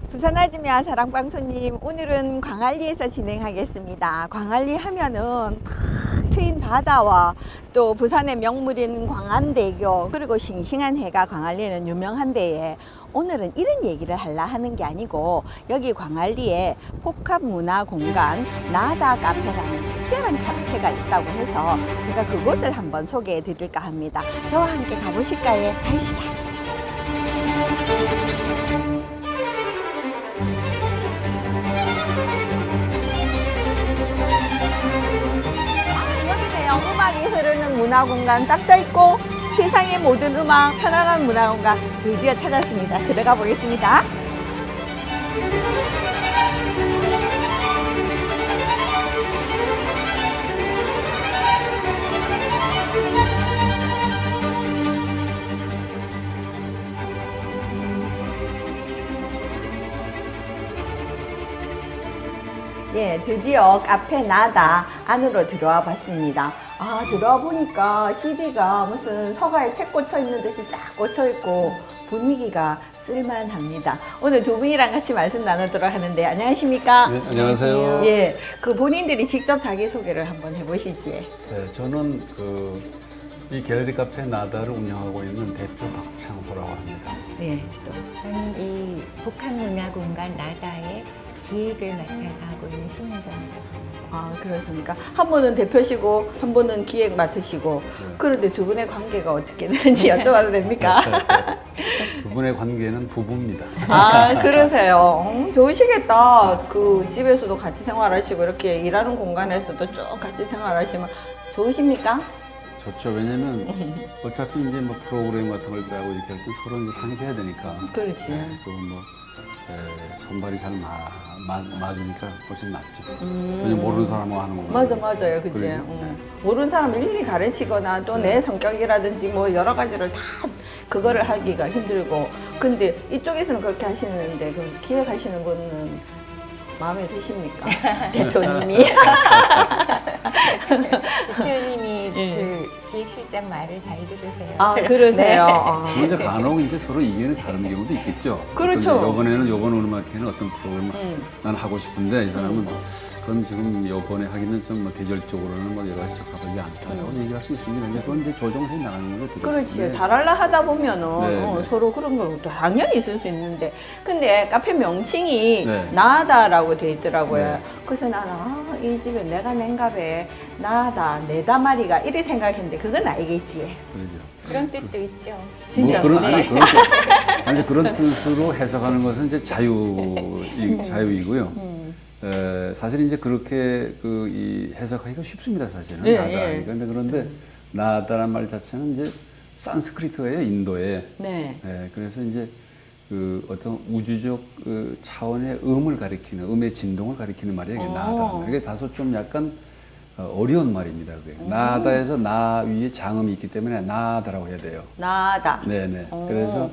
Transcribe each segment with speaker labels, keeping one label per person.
Speaker 1: 부산 아지매와 사랑방송님, 오늘은 광안리에서 진행하겠습니다. 광안리 하면은 탁 트인 바다와 또 부산의 명물인 광안대교, 그리고 싱싱한 해가 광안리에는 유명한데에 오늘은 이런 얘기를 하려 하는 게 아니고, 여기 광안리에 복합문화공간 나다 카페라는 특별한 카페가 있다고 해서 제가 그곳을 한번 소개해 드릴까 합니다. 저와 함께 가보실까요? 갑시다. 여기네요. 음악이 흐르는 문화공간 딱 떠있고 세상의 모든 음악, 편안한 문화공간 드디어 찾았습니다. 들어가 보겠습니다. 예, 드디어 카페 나다 안으로 들어와 봤습니다. 아, 들어와 보니까 CD가 무슨 서가에 책 꽂혀 있는 듯이 쫙 꽂혀 있고 분위기가 쓸만합니다. 오늘 두 분이랑 같이 말씀 나누도록 하는데, 안녕하십니까?
Speaker 2: 네, 안녕하세요.
Speaker 1: 예, 그 본인들이 직접 자기소개를 한번 해보시지.
Speaker 2: 네, 저는 이 갤러리 카페 나다를 운영하고 있는 대표 박창호라고 합니다.
Speaker 1: 예, 또.
Speaker 3: 저는 이 복합문화공간 나다의 기획을 맡아서 하고 있는 신은정이라고 합니다.
Speaker 1: 아, 그렇습니까? 한 분은 대표시고 한 분은 기획 맡으시고,
Speaker 2: 네.
Speaker 1: 그런데 두 분의 관계가 어떻게 되는지 여쭤봐도 됩니까?
Speaker 2: 두 분의 관계는 부부입니다.
Speaker 1: 아, 그러세요. 좋으시겠다. 그 집에서도 같이 생활하시고 이렇게 일하는 공간에서도 쭉 같이 생활하시면 좋으십니까?
Speaker 2: 좋죠. 왜냐면 어차피 이제 뭐 프로그램 같은 걸 짜고 이렇게 할 때 서로 이제 상의해야 되니까.
Speaker 1: 그렇지.
Speaker 2: 그리고 뭐 손발이 잘 맞으니까 훨씬 낫죠. 전혀 모르는 사람하고 하는 거.
Speaker 1: 맞아요. 그치?
Speaker 2: 그러죠. 네.
Speaker 1: 모르는 사람 일일이 가르치거나 또 내 성격이라든지 뭐 여러 가지를 다 그거를 하기가 힘들고. 근데 이쪽에서는 그렇게 하시는데 그 기획하시는 분은 마음에 드십니까? 대표님이.
Speaker 3: 대표님이
Speaker 1: 예.
Speaker 3: 그 기획실장 말을 잘 들으세요.
Speaker 1: 아, 그러세요? 아.
Speaker 2: 이제 간혹 이제 서로 의견이 다른 경우도 있겠죠.
Speaker 1: 그렇죠.
Speaker 2: 요번 음악회는 어떤 프로그램을 난 하고 싶은데 이 사람은 그럼 지금 요번에 하기는 좀뭐 계절적으로는 뭐 여러 가지 적합하지 않다라고 얘기할 수 있습니다. 이제 그건 이제 조정을 해 나가는 거죠.
Speaker 1: 그렇지. 잘하려 하다 보면은
Speaker 2: 네.
Speaker 1: 서로 그런 건 당연히 있을 수 있는데, 근데 카페 명칭이
Speaker 2: 네.
Speaker 1: 나다라고 돼 있더라고요.
Speaker 2: 네.
Speaker 1: 그래서 나는 이 집에 내가 낸갑에 나다 내다마리가 이리 생각했는데 그건 아니겠지.
Speaker 2: 그러죠.
Speaker 3: 그런 뜻도 있죠.
Speaker 1: 진짜.
Speaker 2: 뭐 그런 뜻으로 해석하는 것은 이제 자유이고요. 사실 이제 그렇게 이 해석하기가 쉽습니다, 사실은.
Speaker 1: 예,
Speaker 2: 나다.
Speaker 1: 예.
Speaker 2: 그런데 나다란 말 자체는 이제 산스크리트예요, 인도에.
Speaker 1: 네.
Speaker 2: 그래서 이제 그 어떤 우주적 차원의 음을 가리키는, 음의 진동을 가리키는 말이에요. 이게 나다란 말. 이게 다소 좀 약간 어려운 말입니다. 그게. 나다에서 나 위에 장음이 있기 때문에 나다라고 해야 돼요.
Speaker 1: 나다.
Speaker 2: 네네. 그래서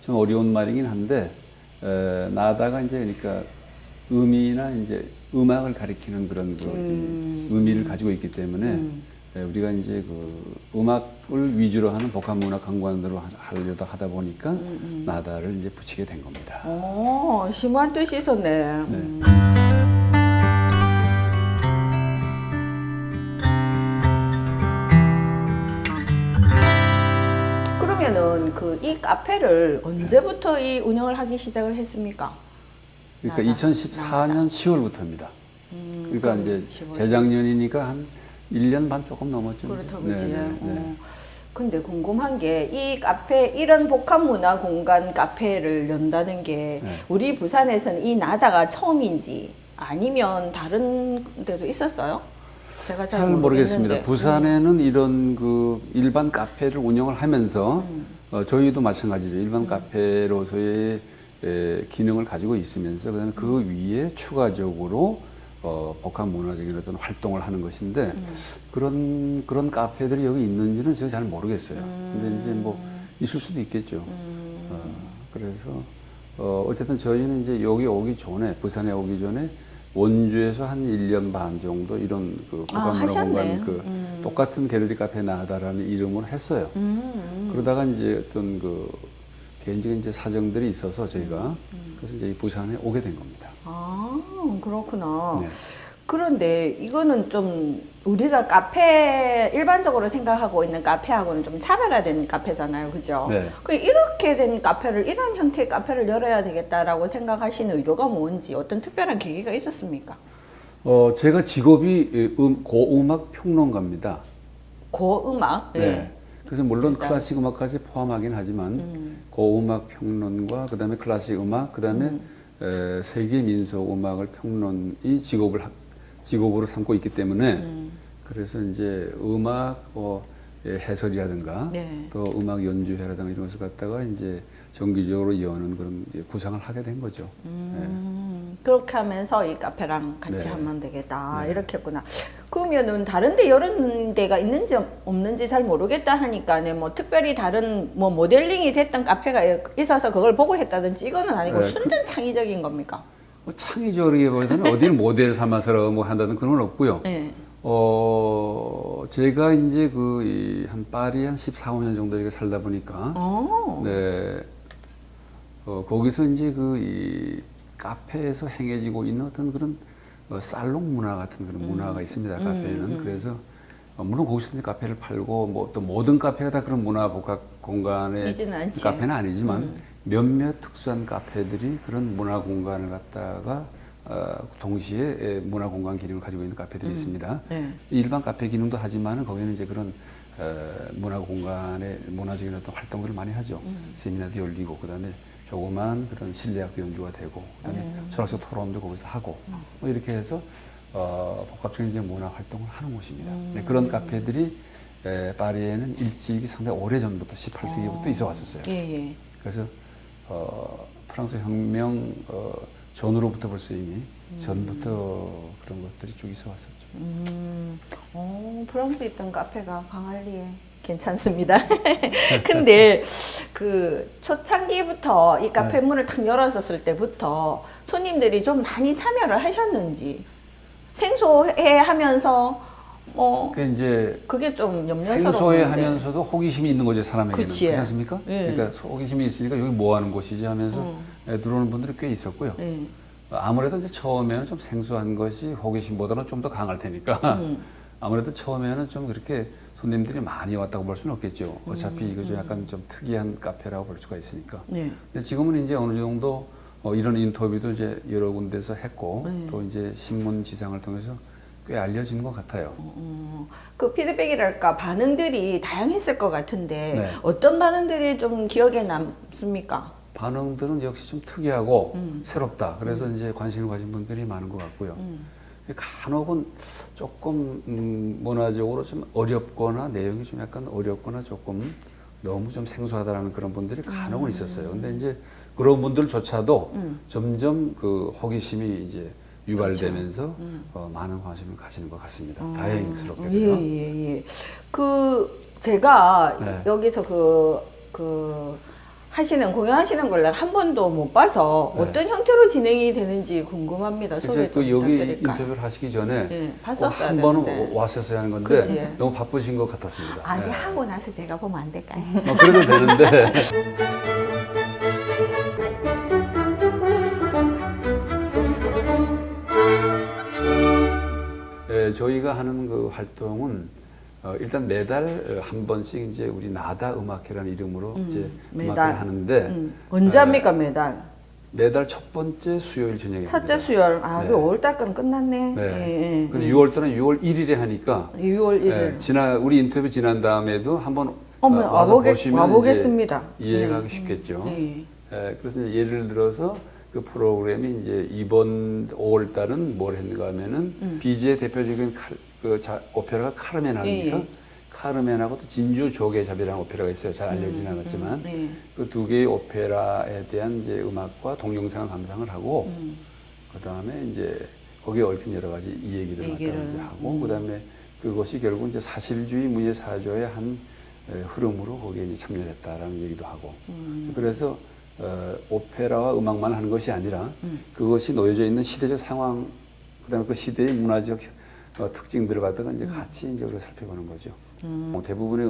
Speaker 2: 좀 어려운 말이긴 한데, 나다가 이제 그러니까 음이나 이제 음악을 가리키는 그런 의미를 가지고 있기 때문에 우리가 이제 그 음악을 위주로 하는 복합문화 관광으로 하려다 하다 보니까 나다를 이제 붙이게 된 겁니다.
Speaker 1: 심오한 뜻이 있었네.
Speaker 2: 네.
Speaker 1: 그러면은 이 카페를 언제부터 이 운영을 하기 시작을 했습니까?
Speaker 2: 그러니까
Speaker 1: 나다.
Speaker 2: 2014년 10월부터입니다. 그러니까 이제
Speaker 1: 10월.
Speaker 2: 재작년이니까 한 1년 반 조금 넘었죠.
Speaker 1: 그렇다고
Speaker 2: 이제.
Speaker 1: 그지.
Speaker 2: 네.
Speaker 1: 근데 궁금한 게 이 카페, 이런 복합문화 공간 카페를 연다는 게
Speaker 2: 네.
Speaker 1: 우리 부산에서는 이 나다가 처음인지 아니면 다른 데도 있었어요? 제가
Speaker 2: 잘 모르겠습니다.
Speaker 1: 모르겠는데.
Speaker 2: 부산에는 이런 그 일반 카페를 운영을 하면서 저희도 마찬가지죠. 일반 카페로서의 기능을 가지고 있으면서 그다음에 그 위에 추가적으로 복합 문화적인 어떤 활동을 하는 것인데 그런 카페들이 여기 있는지는 제가 잘 모르겠어요. 근데 이제 뭐 있을 수도 있겠죠. 그래서 어쨌든 저희는 이제 여기 오기 전에, 부산에 오기 전에 원주에서 한 1년 반 정도 이런 그 복합문화공간 똑같은 갤러리 카페 나다라는 이름으로 했어요. 그러다가 이제 어떤 그 개인적인 이제 사정들이 있어서 저희가 그래서 이제 이 부산에 오게 된 겁니다.
Speaker 1: 아, 그렇구나.
Speaker 2: 네.
Speaker 1: 그런데 이거는 좀 우리가 카페 일반적으로 생각하고 있는 카페하고는 좀 차별화된 카페잖아요, 그죠?
Speaker 2: 네.
Speaker 1: 그 이렇게 된 카페를 이런 형태의 카페를 열어야 되겠다라고 생각하시는 의도가 뭔지 어떤 특별한 계기가 있었습니까?
Speaker 2: 제가 직업이 고음악 평론가입니다.
Speaker 1: 고음악.
Speaker 2: 네. 그래서 물론
Speaker 1: 일단.
Speaker 2: 클래식 음악까지 포함하긴 하지만 고음악 평론과 그다음에 클래식 음악 그다음에 세계 민속 음악을 평론이 직업으로 삼고 있기 때문에 그래서 이제 음악 해설이라든가
Speaker 1: 네.
Speaker 2: 또 음악 연주회라든가 이런 것을 갖다가 이제 정기적으로 여는 그런 이제 구상을 하게 된 거죠.
Speaker 1: 그렇게 하면서 이 카페랑 같이
Speaker 2: 네.
Speaker 1: 하면 되겠다.
Speaker 2: 네.
Speaker 1: 이렇게 했구나. 그러면은 다른 데 이런 데가 있는지 없는지 잘 모르겠다 하니까 뭐 특별히 다른 뭐 모델링이 됐던 카페가 있어서 그걸 보고 했다든지 이거는 아니고
Speaker 2: 네,
Speaker 1: 순전 창의적인 겁니까?
Speaker 2: 뭐 창의적이기보다는 어디를 모델 삼아서 뭐 한다는 그런 건 없고요.
Speaker 1: 네.
Speaker 2: 제가 이제 한 파리 한 14, 15년 정도 이렇게 살다 보니까
Speaker 1: 오.
Speaker 2: 네. 거기서 이제 이 카페에서 행해지고 있는 어떤 그런 살롱 문화 같은 그런 문화가 있습니다. 카페에는. 그래서 물론 거기서 이제 카페를 팔고 뭐 또 모든 카페가 다 그런 문화 복합 공간의
Speaker 1: 이지는 않지.
Speaker 2: 카페는 아니지만 몇몇 특수한 카페들이 그런 문화 공간을 갖다가 동시에 문화 공간 기능을 가지고 있는 카페들이 있습니다.
Speaker 1: 네.
Speaker 2: 일반 카페 기능도 하지만은 거기는 이제 그런 문화 공간의 문화적인 어떤 활동들을 많이 하죠. 세미나도 열리고 그다음에 조그만 그런 실내악도 연주가 되고 그다음에 철학적 토론도 거기서 하고 뭐 이렇게 해서 복합적인 이제 문화 활동을 하는 곳입니다. 네, 그런 카페들이 파리에는 일찍이 상당히 오래 전부터 18세기부터 있어 왔었어요.
Speaker 1: 예, 예.
Speaker 2: 그래서 프랑스 혁명 전후로부터 벌써 이미 전부터 그런 것들이 쭉 있어 왔었죠.
Speaker 1: 프랑스에 있던 카페가 광안리에 괜찮습니다. 근데 그 초창기부터 이 카페
Speaker 2: 네.
Speaker 1: 문을 탁 열었었을 때부터 손님들이 좀 많이 참여를 하셨는지 생소해 하면서 뭐
Speaker 2: 그러니까 이제
Speaker 1: 그게 좀 염려스러운데.
Speaker 2: 생소해 하면서도 호기심이 있는 거죠, 사람에게는.
Speaker 1: 그치.
Speaker 2: 그렇지 않습니까?
Speaker 1: 예.
Speaker 2: 그러니까 호기심이 있으니까 여기 뭐 하는 곳이지 하면서 들어오는 분들이 꽤 있었고요.
Speaker 1: 예.
Speaker 2: 아무래도 이제 처음에는 좀 생소한 것이 호기심보다는 좀 더 강할 테니까 아무래도 처음에는 좀 그렇게 손님들이 많이 왔다고 볼 수는 없겠죠. 어차피 이거 좀 약간 좀 특이한 카페라고 볼 수가 있으니까.
Speaker 1: 네.
Speaker 2: 근데 지금은 이제 어느 정도 이런 인터뷰도 이제 여러 군데서 했고 또 이제 신문 지상을 통해서 꽤 알려진 것 같아요.
Speaker 1: 그 피드백이랄까 반응들이 다양했을 것 같은데
Speaker 2: 네.
Speaker 1: 어떤 반응들이 좀 기억에 남습니까?
Speaker 2: 반응들은 역시 좀 특이하고 새롭다. 그래서 이제 관심을 가진 분들이 많은 것 같고요. 간혹은 조금 문화적으로 좀 어렵거나 내용이 좀 약간 어렵거나 조금 너무 좀 생소하다라는 그런 분들이 간혹은 있었어요. 근데 이제 그런 분들조차도 점점 그 호기심이 이제 유발되면서 많은 관심을 가지는 것 같습니다. 다행스럽게도요.
Speaker 1: 예. 그 제가
Speaker 2: 네.
Speaker 1: 여기서 공연하시는 걸 한 번도 못 봐서
Speaker 2: 네.
Speaker 1: 어떤 형태로 진행이 되는지 궁금합니다. 소개
Speaker 2: 이제
Speaker 1: 좀
Speaker 2: 그 여기
Speaker 1: 부탁드릴까요?
Speaker 2: 인터뷰를 하시기 전에
Speaker 1: 네,
Speaker 2: 꼭
Speaker 1: 봤었어야
Speaker 2: 한 번은
Speaker 1: 되는데.
Speaker 2: 왔었어야 하는 건데
Speaker 1: 그치.
Speaker 2: 너무 바쁘신 것 같았습니다.
Speaker 1: 아, 네.
Speaker 2: 네.
Speaker 1: 하고 나서 제가 보면 안 될까요?
Speaker 2: 그래도 되는데 저희가 하는 그 활동은 일단 매달 한 번씩 이제 우리 나다 음악회라는 이름으로 이제
Speaker 1: 매달.
Speaker 2: 음악회를 하는데
Speaker 1: 언제 합니까, 매달?
Speaker 2: 매달 첫 번째 수요일 저녁에
Speaker 1: 첫째
Speaker 2: 합니다.
Speaker 1: 수요일. 아,
Speaker 2: 네.
Speaker 1: 그 5월달 건 끝났네.
Speaker 2: 네.
Speaker 1: 예.
Speaker 2: 그래서 6월 달은 6월 1일에 하니까
Speaker 1: 6월 1일.
Speaker 2: 우리 인터뷰 지난 다음에도 한번
Speaker 1: 어머,
Speaker 2: 와서 보시면
Speaker 1: 와보겠습니다.
Speaker 2: 이제 이해하기 쉽겠죠.
Speaker 1: 네.
Speaker 2: 그래서 이제 예를 들어서 그 프로그램이 이제 이번 5월 달은 뭘 했는가 하면은 비지의 대표적인 오페라가 카르멘입니까?
Speaker 1: 예.
Speaker 2: 카르멘하고 또 진주 조개잡이라는 오페라가 있어요. 잘 알려지진 않았지만
Speaker 1: 네.
Speaker 2: 그 두 개의 오페라에 대한 이제 음악과 동영상을 감상을 하고 그 다음에 이제 거기에 얽힌 여러 가지 이 얘기들을 갖다가 이제 하고 그 다음에 그것이 결국 이제 사실주의 문예사조의 한 흐름으로 거기에 이제 참여했다라는 얘기도 하고 그래서 오페라와 음악만 하는 것이 아니라 그것이 놓여져 있는 시대적 상황 그다음에 그 시대의 문화적 특징들을 갖다가 이제 같이 이제 우리가 살펴보는 거죠. 대부분의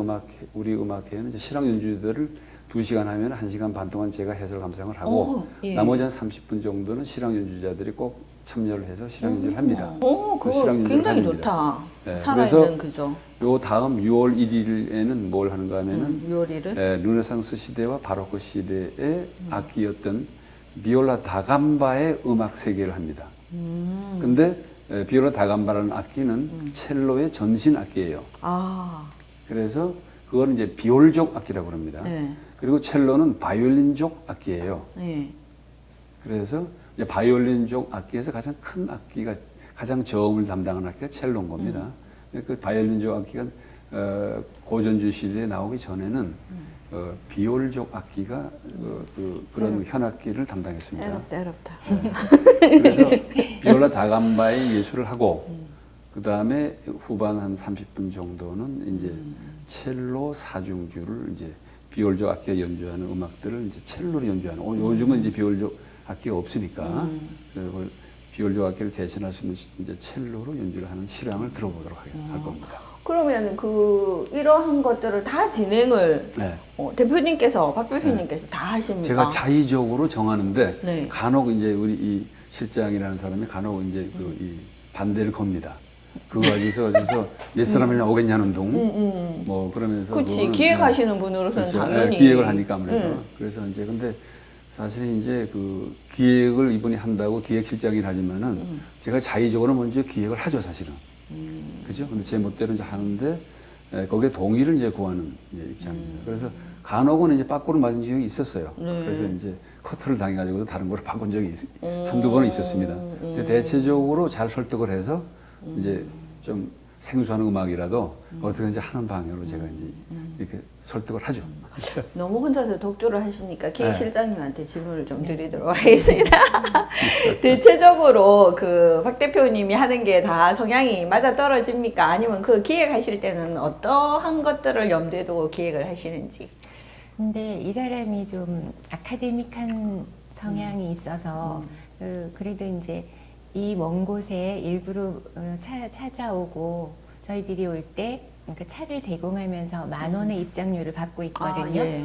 Speaker 2: 우리 음악회는 이제 실황 연주들을 2시간 하면 1시간 반 동안 제가 해설 감상을 하고
Speaker 3: 예.
Speaker 2: 나머지 한 30분 정도는 실황 연주자들이 꼭 참여를 해서 실황 연주를 합니다.
Speaker 1: 오,
Speaker 2: 그
Speaker 1: 그거
Speaker 2: 실황 연주를
Speaker 1: 굉장히
Speaker 2: 가집니다.
Speaker 1: 좋다.
Speaker 2: 네,
Speaker 1: 살아있는 그죠.
Speaker 2: 요 다음 6월 1일에는 뭘 하는가 하면은
Speaker 1: 6월 1일.
Speaker 2: 르네상스 시대와 바로크 시대의 악기였던 비올라 다감바의 음악 세계를 합니다. 근데 비올라 다감바라는 악기는 첼로의 전신 악기예요.
Speaker 1: 아,
Speaker 2: 그래서 그거는 이제 비올족 악기라고 합니다.
Speaker 1: 네.
Speaker 2: 그리고 첼로는 바이올린족 악기예요.
Speaker 1: 네.
Speaker 2: 그래서 이제 바이올린족 악기에서 가장 큰 악기가 가장 저음을 담당하는 악기가 첼로인 겁니다. 그 바이올린족 악기가 고전주 시대에 나오기 전에는 비올족 악기가 그런 현악기를 담당했습니다.
Speaker 1: 애롭다.
Speaker 2: 네. 그래서 비올라 다감바의 예술을 하고 그 다음에 후반 한 30분 정도는 이제 첼로 사중주를 이제 비올족 악기가 연주하는 음악들을 이제 첼로로 연주하는. 요즘은 이제 비올족 악기가 없으니까 그걸 비올족 악기를 대신할 수 있는 이제 첼로로 연주를 하는 실황을 들어보도록 할 겁니다.
Speaker 1: 그러면 이러한 것들을 다 진행을
Speaker 2: 네.
Speaker 1: 대표님께서 박 대표님께서 다 하십니까?
Speaker 2: 제가 자의적으로 정하는데
Speaker 1: 네.
Speaker 2: 간혹 이제 우리 이 실장이라는 사람이 간혹 이제 이 반대를 겁니다. 그거 가지고서 몇 사람이나 오겠냐는 둥, 뭐 그러면서
Speaker 1: 그렇지.
Speaker 2: 그거는,
Speaker 1: 기획하시는 분으로서는
Speaker 2: 그렇죠.
Speaker 1: 당연히
Speaker 2: 기획을 하니까 아무래도 그래서 이제 근데 사실 이제 그 기획을 이분이 한다고 기획실장이 하지만은 제가 자의적으로 먼저 기획을 하죠 사실은. 그죠? 근데 제 멋대로 이제 하는데 거기에 동의를 이제 구하는 이제 입장입니다. 그래서 간혹은 이제 빠꾸를 맞은 적이 있었어요. 그래서 이제 커트를 당해가지고 다른 거로 바꾼 적이 한두 번은 있었습니다. 근데 대체적으로 잘 설득을 해서 이제 좀 생소한 음악이라도 어떻게 이제 하는 방향으로 제가 이제 이렇게 설득을 하죠.
Speaker 1: 너무 혼자서 독주를 하시니까
Speaker 2: 네.
Speaker 1: 기획실장님한테 질문을 좀 드리도록 하겠습니다. 대체적으로 그 박 대표님이 하는 게 다 성향이 맞아 떨어집니까? 아니면 그 기획하실 때는 어떠한 것들을 염두에 두고 기획을 하시는지?
Speaker 3: 근데 이 사람이 좀 아카데믹한 성향이 있어서 그래도 이제 이 먼 곳에 일부러 찾아오고 저희들이 올 때 그러니까 차를 제공하면서 10,000원의 입장료를 받고 있거든요.
Speaker 1: 예.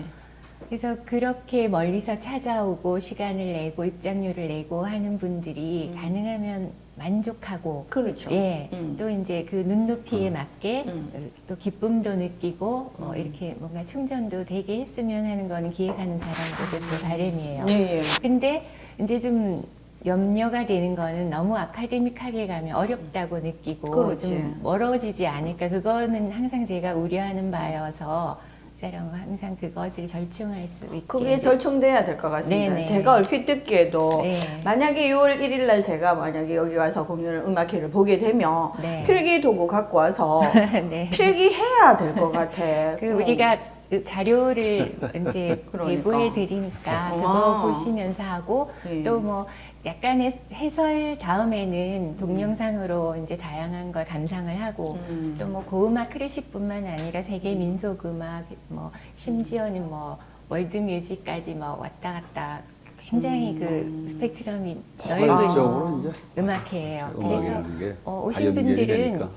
Speaker 3: 그래서 그렇게 멀리서 찾아오고 시간을 내고 입장료를 내고 하는 분들이 가능하면 만족하고
Speaker 1: 그렇죠.
Speaker 3: 예, 또 이제 그 눈높이에 맞게
Speaker 1: 음.
Speaker 3: 또 기쁨도 느끼고 이렇게 뭔가 충전도 되게 했으면 하는 거는 기획하는 사람들도 제 바람이에요.
Speaker 1: 예, 예.
Speaker 3: 근데 이제 좀 염려가 되는 거는 너무 아카데믹하게 가면 어렵다고 느끼고
Speaker 1: 그렇지.
Speaker 3: 좀 멀어지지 않을까. 그거는 항상 제가 우려하는 바여서 이 사람은 항상 그것을 절충할 수 있게.
Speaker 1: 그게 절충돼야 될 것 같습니다.
Speaker 3: 네네.
Speaker 1: 제가 얼핏 듣기에도
Speaker 3: 네.
Speaker 1: 만약에 6월 1일 날 제가 만약에 여기 와서 공연을 음악회를 보게 되면
Speaker 3: 네.
Speaker 1: 필기 도구 갖고 와서
Speaker 3: 네.
Speaker 1: 필기해야 될 것 같아.
Speaker 3: 그 우리가 그 자료를 이제
Speaker 1: 그러니까.
Speaker 3: 배부해 드리니까 그거
Speaker 1: 아.
Speaker 3: 보시면서 하고
Speaker 1: 네.
Speaker 3: 또 뭐 약간의 해설 다음에는 동영상으로 이제 다양한 걸 감상을 하고 또 뭐 고음악 클래식뿐만 아니라 세계 민속 음악 뭐 심지어는 뭐 월드 뮤직까지 뭐 왔다 갔다 굉장히 그 스펙트럼이
Speaker 2: 포괄적으로
Speaker 3: 넓은
Speaker 2: 이제
Speaker 3: 음악회예요. 그래서
Speaker 2: 음악이라는 게
Speaker 3: 오신
Speaker 2: 다 연결이
Speaker 3: 분들은
Speaker 2: 되니까.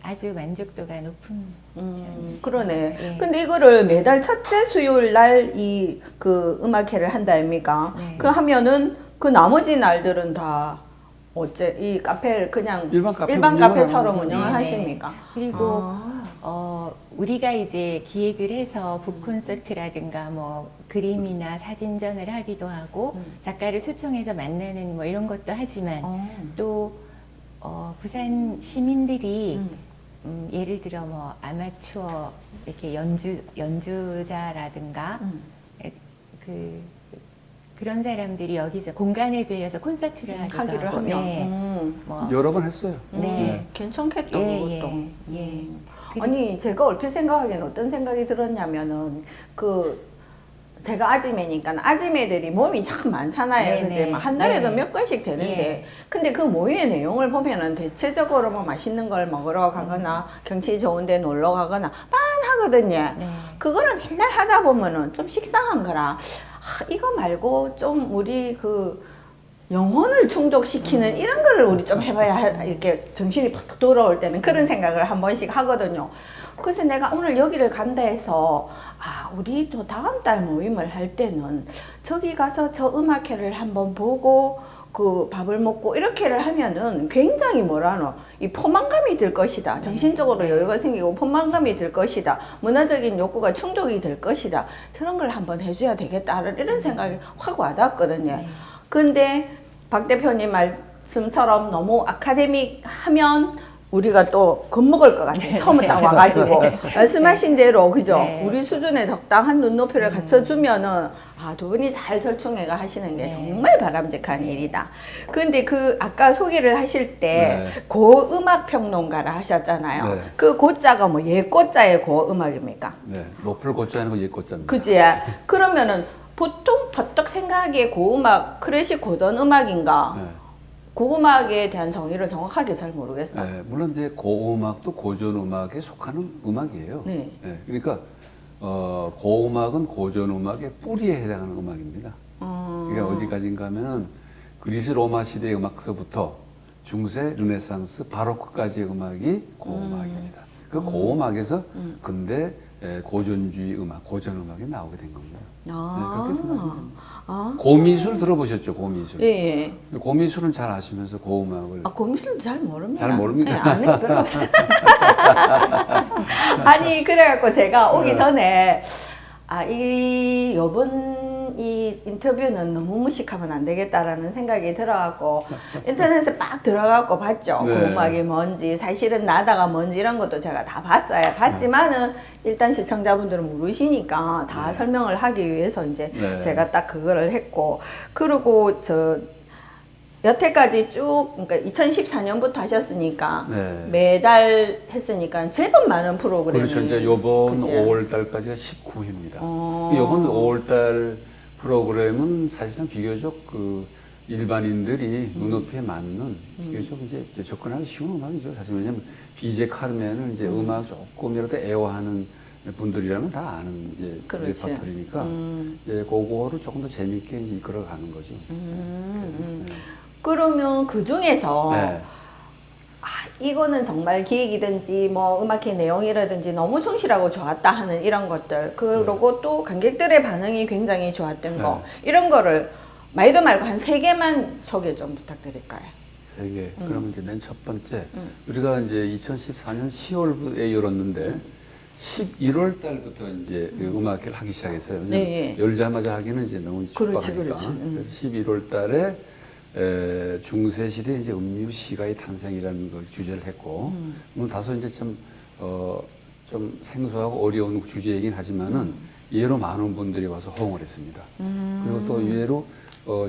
Speaker 3: 아주 만족도가 높은
Speaker 1: 그러네.
Speaker 3: 예.
Speaker 1: 근데 이거를 매달 첫째 수요일 날 이 그 음악회를 한다 아닙니까?
Speaker 3: 네.
Speaker 1: 그 하면은 그 나머지 날들은 다 어째 이 카페를 그냥
Speaker 2: 일반 카페
Speaker 1: 일반
Speaker 2: 운영을
Speaker 1: 카페처럼
Speaker 2: 하는 거죠.
Speaker 1: 운영을
Speaker 3: 네네.
Speaker 1: 하십니까?
Speaker 3: 그리고
Speaker 1: 아.
Speaker 3: 우리가 이제 기획을 해서 북콘서트라든가 뭐 그림이나 사진전을 하기도 하고 작가를 초청해서 만나는 뭐 이런 것도 하지만 또 부산 시민들이 예를 들어 뭐 아마추어 이렇게 연주자라든가 그런 사람들이 여기서 공간을 빌려서 콘서트를 하기도
Speaker 1: 하기를
Speaker 3: 하고
Speaker 1: 하면
Speaker 3: 네. 뭐
Speaker 2: 여러 번 했어요.
Speaker 3: 네.
Speaker 1: 괜찮겠다 그것도.
Speaker 3: 예.
Speaker 1: 아니 제가 얼핏 생각하기에는 어떤 생각이 들었냐면은 그 제가 아지매니까 아지매들이 모임이 참 많잖아요.
Speaker 3: 네네.
Speaker 1: 그지? 한 달에도
Speaker 3: 네.
Speaker 1: 몇 건씩 되는데
Speaker 3: 예.
Speaker 1: 근데 그 모임의 내용을 보면은 대체적으로 뭐 맛있는 걸 먹으러 가거나 경치 좋은 데 놀러 가거나 빤하거든요.
Speaker 3: 네.
Speaker 1: 그거를 맨날 하다 보면은 좀 식상한 거라 이거 말고 좀 우리 그 영혼을 충족시키는 이런 거를 우리 좀 해봐야 이렇게 정신이 팍 돌아올 때는 그런 생각을 한 번씩 하거든요. 그래서 내가 오늘 여기를 간다 해서 우리 또 다음 달 모임을 할 때는 저기 가서 저 음악회를 한번 보고 그 밥을 먹고 이렇게를 하면은 굉장히 뭐라노 이 포만감이 들 것이다. 정신적으로 여유가 생기고 포만감이 들 것이다. 문화적인 욕구가 충족이 될 것이다. 저런 걸 한번 해줘야 되겠다는 이런 생각이 확 와닿았거든요. 근데 박 대표님 말씀처럼 너무 아카데믹 하면 우리가 또 겁먹을 것 같아요. 처음에 딱 와가지고 말씀하신 대로 그죠?
Speaker 3: 네.
Speaker 1: 우리 수준에 적당한 눈높이를 갖춰주면은 두 분이 잘 절충해가 하시는 게
Speaker 3: 네.
Speaker 1: 정말 바람직한 일이다. 근데 그 아까 소개를 하실 때
Speaker 2: 네.
Speaker 1: 고음악 평론가라 하셨잖아요.
Speaker 2: 네.
Speaker 1: 그 고자가 뭐 예고자의 고음악입니까?
Speaker 2: 네, 높을 고자 아니고 옛고자입니다.
Speaker 1: 그지? 그러면은 보통 버떡 생각하기에 고음악, 클래식 고전 음악인가?
Speaker 2: 네.
Speaker 1: 고음악에 대한 정의를 정확하게 잘 모르겠어요.
Speaker 2: 네, 물론 이제 고음악도 고전 음악에 속하는 음악이에요.
Speaker 1: 네.
Speaker 2: 그러니까 고음악은 고전 음악의 뿌리에 해당하는 음악입니다. 그러니까 어디까지인가 하면은 그리스 로마 시대의 음악서부터 중세 르네상스 바로크까지의 음악이 고음악입니다. 그 고음악에서 근대 고전주의 음악, 고전 음악이 나오게 된 겁니다. 그렇게 생각하면 됩니다. 고미술 들어보셨죠? 고미술.
Speaker 1: 예.
Speaker 2: 고미술은 잘 아시면서 고음악을
Speaker 1: 고미술도 잘 모릅니다.
Speaker 2: 잘 모릅니까?
Speaker 1: 네, 아는 게 별로 없어요. 아니, 그래갖고 제가 오기 전에, 요번 이 인터뷰는 너무 무식하면 안 되겠다라는 생각이 들어갖고, 인터넷에 빡 들어갖고 봤죠.
Speaker 2: 네.
Speaker 1: 고음악이 뭔지, 사실은 나다가 뭔지 이런 것도 제가 다 봤어요. 봤지만은, 일단 시청자분들은 모르시니까 다 설명을 하기 위해서 이제
Speaker 2: 네.
Speaker 1: 제가 딱 그거를 했고, 그리고 여태까지 쭉, 그러니까 2014년부터 하셨으니까,
Speaker 2: 네.
Speaker 1: 매달 했으니까 제법 많은 프로그램이.
Speaker 2: 그렇죠. 이제 요번
Speaker 1: 그치?
Speaker 2: 5월 달까지가 19회입니다. 요번 5월 달 프로그램은 사실상 비교적 그 일반인들이 눈높이에 맞는 비교적 이제 접근하기 쉬운 음악이죠. 사실 왜냐면 비제 카르멘을 이제 음악 조금이라도 애호하는 분들이라면 다 아는 이제
Speaker 1: 그렇지.
Speaker 2: 레퍼토리니까 이제 그거를 조금 더 재밌게 이제 이끌어가는 거죠. 네.
Speaker 1: 그러면 그 중에서
Speaker 2: 네.
Speaker 1: 이거는 정말 기획이든지 뭐 음악회 내용이라든지 너무 충실하고 좋았다 하는 이런 것들 그리고 또 관객들의 반응이 굉장히 좋았던 거 이런 거를 말도 말고 한 3개만 소개 좀 부탁드릴까요?
Speaker 2: 3개. 그러면 이제 맨 첫 번째 우리가 이제 2014년 10월에 열었는데 11월 달부터 이제 음악회를 하기 시작했어요.
Speaker 1: 네.
Speaker 2: 열자마자 하기는 이제 너무
Speaker 1: 그렇지,
Speaker 2: 촉박하니까.
Speaker 1: 그렇지.
Speaker 2: 그래서 11월 달에 중세 시대 이제 음유 시가의 탄생이라는 걸 주제를 했고, 물론 다소 이제 좀 생소하고 어려운 주제이긴 하지만은 예로 많은 분들이 와서 호응을 했습니다. 그리고 또 예로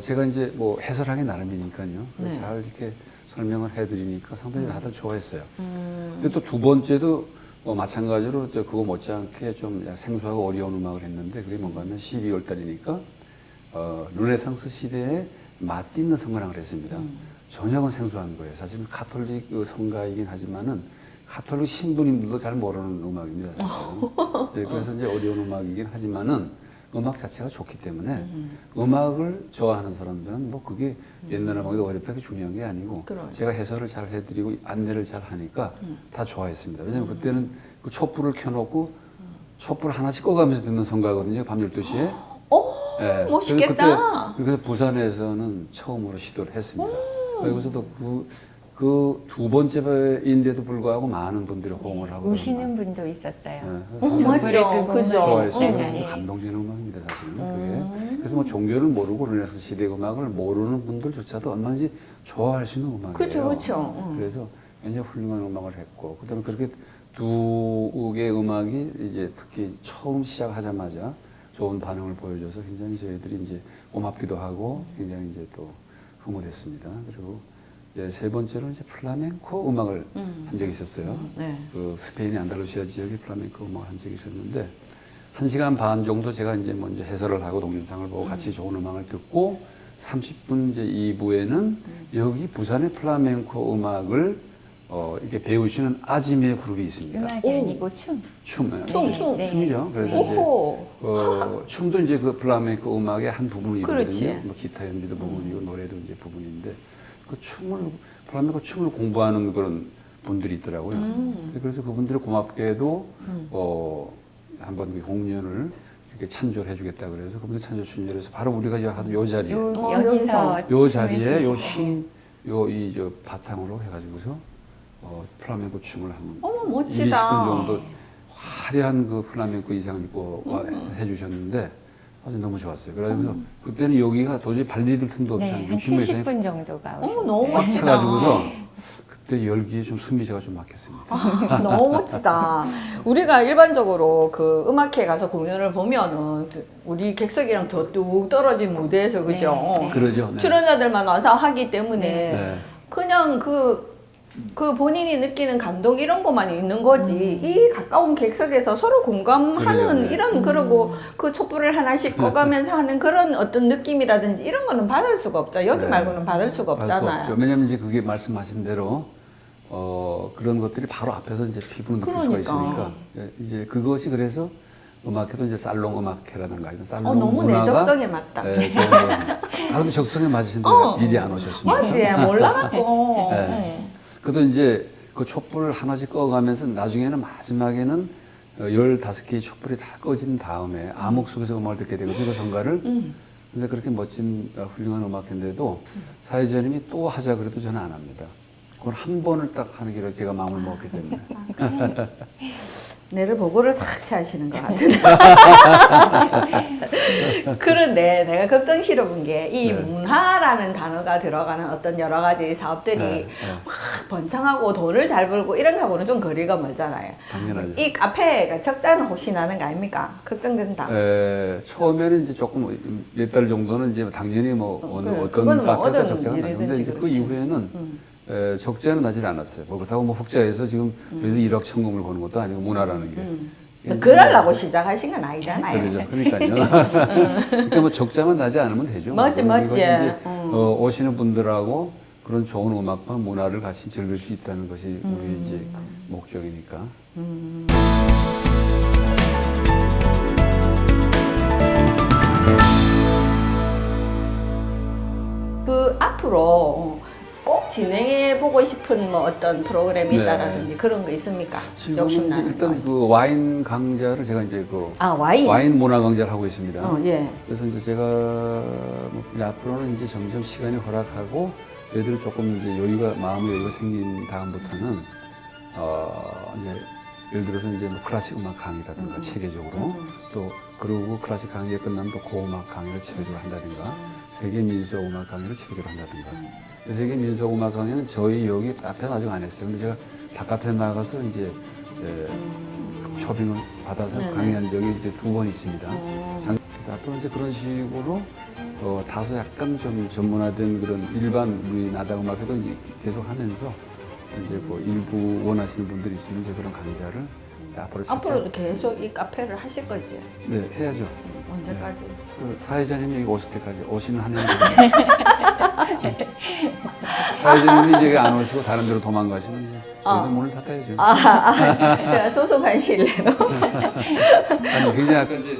Speaker 2: 제가 이제 뭐 해설하기 나름이니까요.
Speaker 1: 네.
Speaker 2: 잘 이렇게 설명을 해드리니까 상당히 다들 좋아했어요. 근데 또 두 번째도 마찬가지로 그거 못지않게 좀 생소하고 어려운 음악을 했는데 그게 뭔가 하면 12월 달이니까 르네상스 시대에 맞딛는 성가랑을 했습니다. 전형은 생소한 거예요. 사실은 가톨릭 성가이긴 하지만은 가톨릭 신부님들도 잘 모르는 음악입니다. 사실은. 그래서 이제 어려운 음악이긴 하지만은 음악 자체가 좋기 때문에 음악을 좋아하는 사람들은 뭐 그게 옛날 음악이 어렵게 중요한 게 아니고
Speaker 1: 그럼.
Speaker 2: 제가 해설을 잘 해드리고 안내를 잘 하니까 다 좋아했습니다. 왜냐하면 그때는 그 촛불을 켜놓고 촛불 하나씩 꺼가면서 듣는 성가거든요. 밤 12시에. 네,
Speaker 1: 멋있겠다.
Speaker 2: 그래서 부산에서는 처음으로 시도를 했습니다. 여기서도 그 두 번째인데도 불구하고 많은 분들이 호응을 하고
Speaker 3: 우시는 분도 있었어요.
Speaker 1: 맞죠. 그죠.
Speaker 2: 좋아했어요.
Speaker 3: 네.
Speaker 2: 그래서 감동적인 음악입니다, 사실은. 그게. 그래서 뭐 종교를 모르고 르네상스 시대 음악을 모르는 분들조차도 얼마든지 좋아할 수 있는 음악이에요.
Speaker 1: 그렇죠, 그렇죠.
Speaker 2: 그래서 굉장히 훌륭한 음악을 했고, 그다음에 그렇게 두 개의 음악이 이제 특히 처음 시작하자마자 좋은 반응을 보여줘서 굉장히 저희들이 이제 고맙기도 하고 굉장히 이제 또 흥분했습니다. 그리고 이제 세 번째로 이제 플라멩코 음악을 한 적이 있었어요.
Speaker 1: 네.
Speaker 2: 그 스페인의 안달루시아 지역에 플라멩코 음악을 한 적이 있었는데 1시간 반 정도 제가 이제 먼저 해설을 하고 동영상을 보고 같이 좋은 음악을 듣고 30분 이제 2부에는 여기 부산의 플라멩코 음악을 이렇게 배우시는 아지매 그룹이 있습니다.
Speaker 3: 음악이 아니고 춤.
Speaker 2: 춤,
Speaker 1: 춤,
Speaker 3: 네,
Speaker 1: 춤.
Speaker 3: 네.
Speaker 2: 춤이죠. 그래서
Speaker 1: 오호.
Speaker 2: 이제 춤도 이제 그 플라멩코 음악의 한 부분이거든요.
Speaker 1: 그렇지.
Speaker 2: 뭐 기타 연주도 부분이고 노래도 이제 부분인데 그 플라멩코 춤을 공부하는 그런 분들이 있더라고요. 그래서 그분들이 고맙게도 한번 그 공연을 이렇게 찬조를 해주겠다 그래서 그분들 찬조 춘절에서 바로 우리가 요 자리에
Speaker 3: 여기서
Speaker 2: 요 자리에
Speaker 3: 춤을
Speaker 2: 요
Speaker 3: 추시고.
Speaker 2: 흰 저 바탕으로 해가지고서 플라멩코 춤을 한
Speaker 1: 어머
Speaker 2: 1, 20분
Speaker 1: 멋지다.
Speaker 2: 정도 화려한 그 플라멩코 의상을 입고 해주셨는데 아주 너무 좋았어요. 그래서 그때는 여기가 도저히 발 디딜 틈도 없이
Speaker 3: 네,
Speaker 2: 한
Speaker 3: 한
Speaker 2: 60명 이상이
Speaker 3: 70분 정도가
Speaker 1: 어머
Speaker 3: 오셨어요.
Speaker 1: 너무
Speaker 2: 꽉
Speaker 1: 멋지다.
Speaker 2: 차가지고서 그때 열기에 좀 숨이 제가 좀 막혔습니다.
Speaker 1: 아, 너무 멋지다. 우리가 일반적으로 그 음악회 가서 공연을 보면은 우리 객석이랑 더 뚝 떨어진 무대에서 그죠?
Speaker 3: 네.
Speaker 2: 그러죠. 네.
Speaker 1: 출연자들만 와서 하기 때문에
Speaker 2: 네.
Speaker 1: 그냥 그 본인이 느끼는 감동 이런 것만 있는 거지. 이 가까운 객석에서 서로 공감하는
Speaker 2: 그래요, 네.
Speaker 1: 이런 그러고 그 촛불을 하나씩 꺼가면서 하는 그런 어떤 느낌이라든지 이런 거는 받을 수가 없다. 여기
Speaker 2: 네.
Speaker 1: 말고는 받을 수가
Speaker 2: 알 수
Speaker 1: 없잖아요.
Speaker 2: 없죠. 왜냐면 이제 그게 말씀하신 대로 그런 것들이 바로 앞에서 이제 피부로 느낄 수가
Speaker 1: 그러니까.
Speaker 2: 있으니까 이제 그것이 그래서 음악회도 이제 살롱 음악회라든가 이런 살롱
Speaker 1: 너무 내
Speaker 2: 문화가
Speaker 1: 적성에 맞다.
Speaker 2: 좋은 거죠. 근데 적성에 맞으신데 미리 안 오셨습니다.
Speaker 1: 맞지? 몰라갖고.
Speaker 2: 네. 그래도 이제 그 촛불을 하나씩 꺼가면서 나중에는 마지막에는 15개의 촛불이 다 꺼진 다음에 암흑 속에서 음악을 듣게 되거든요. 그 성가를. 근데 그렇게 멋진 훌륭한 음악회인데도 사회자님이 또 하자 그래도 저는 안 합니다. 그건 한 번을 딱 하는 게 제가 마음을 먹기 때문에.
Speaker 1: 내를 보고를 싹 채하시는 것 같은데. 그런데 내가 걱정스러운 게 이
Speaker 2: 네.
Speaker 1: 문화라는 단어가 들어가는 어떤 여러 가지 사업들이
Speaker 2: 네,
Speaker 1: 막 번창하고 돈을 잘 벌고 이런 거하고는 좀 거리가 멀잖아요.
Speaker 2: 당연하죠.
Speaker 1: 이 카페가 적자는 혹시 나는 거 아닙니까? 걱정된다.
Speaker 2: 처음에는 이제 조금 몇 달 정도는 이제 당연히 뭐
Speaker 1: 그래,
Speaker 2: 어떤
Speaker 1: 그건 뭐
Speaker 2: 카페가
Speaker 1: 어떤
Speaker 2: 적자가 나는데
Speaker 1: 일이든지
Speaker 2: 이제 그
Speaker 1: 그렇지.
Speaker 2: 이후에는 적자는 나질 않았어요. 뭐 그렇다고 뭐 흑자에서 지금 저희도 1억 천금을 버는 것도 아니고 문화라는 게.
Speaker 1: 뭐 그러려고 시작하신 건 아니잖아요.
Speaker 2: 그러죠. 그러니까요. 그러니까 뭐 적자만 나지 않으면 되죠.
Speaker 1: 맞지,
Speaker 2: 뭐
Speaker 1: 맞지.
Speaker 2: 이것이 이제 오시는 분들하고 그런 좋은 음악과 문화를 같이 즐길 수 있다는 것이 우리 이제 목적이니까.
Speaker 1: 그 앞으로 꼭 진행해 보고 싶은 뭐 어떤 프로그램이
Speaker 2: 네.
Speaker 1: 있다라든지 그런 거 있습니까?
Speaker 2: 지금 이제
Speaker 1: 욕심나는
Speaker 2: 일단
Speaker 1: 거.
Speaker 2: 그 와인 강좌를 제가 이제 그
Speaker 1: 아 와인.
Speaker 2: 와인 문화 강좌를 하고 있습니다.
Speaker 1: 예.
Speaker 2: 그래서 이제 제가 뭐 이제 앞으로는 이제 점점 시간이 허락하고 저희들이 조금 이제 마음의 여유가 생긴 다음부터는 이제 예를 들어서 이제 뭐 클래식 음악 강의라든가 체계적으로 또 그리고 클래식 강의가 끝나면 또 고음악 강의를 체계적으로 한다든가 세계 민속 음악 강의를 체계적으로 한다든가 세계 민속 음악 강의는 저희 여기 앞에서 아직 안 했어요. 근데 제가 바깥에 나가서 이제 초빙을 받아서
Speaker 1: 네네.
Speaker 2: 강의한 적이 이제 2번 있습니다. 그래서 앞으로 이제 그런 식으로 다소 약간 좀 전문화된 그런 일반 우리 나다 음악회도 이제 계속 하면서 이제 뭐 일부 원하시는 분들이 있으면 이제 그런 강좌를 이제 앞으로
Speaker 1: 앞으로도 계속 이 카페를 하실 거지.
Speaker 2: 네 해야죠.
Speaker 1: 언제까지?
Speaker 2: 그 사회자님이 여기 오실 때까지 오시는 한해는 사회자님이 이제 안 오시고 다른 데로 도망가시면 이제 저희도 문을 닫아야죠.
Speaker 1: 제가 소소관실례로.
Speaker 2: 아니 굉장히 아까 이제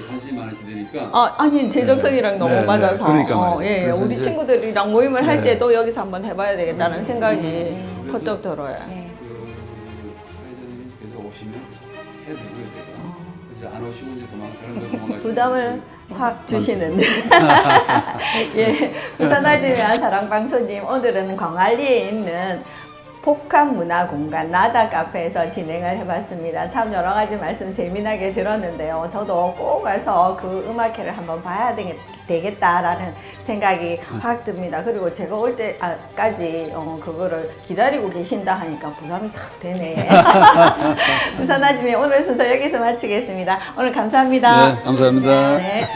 Speaker 2: 관심이 많으시다니까.
Speaker 1: 아니 제 적성이랑 너무
Speaker 2: 네, 네.
Speaker 1: 맞아서.
Speaker 2: 그러니까 말이죠.
Speaker 1: 예,
Speaker 2: 그래서
Speaker 1: 우리
Speaker 2: 이제-
Speaker 1: 친구들이랑 모임을 할
Speaker 2: 네.
Speaker 1: 때도 여기서 한번 해봐야 되겠다는 생각이 퍼뜩 들어요.
Speaker 3: 네.
Speaker 2: 그 사회자님이 계속 오시면 해도 되고요 제가. 이제 안 오시고 이제 다른 데로 도망가시면
Speaker 1: 부담을 확 주시는데. 예, 부산아지의 사랑방송님 오늘은 광안리에 있는 복합문화공간 나다 카페에서 진행을 해봤습니다. 참 여러 가지 말씀 재미나게 들었는데요. 저도 꼭 와서 그 음악회를 한번 봐야 되겠다라는 생각이 확 듭니다. 그리고 제가 올 때까지 그거를 기다리고 계신다 하니까 부담이 싹 되네. 부산아지의 오늘 순서 여기서 마치겠습니다. 오늘 감사합니다.
Speaker 2: 네 감사합니다.
Speaker 1: 네.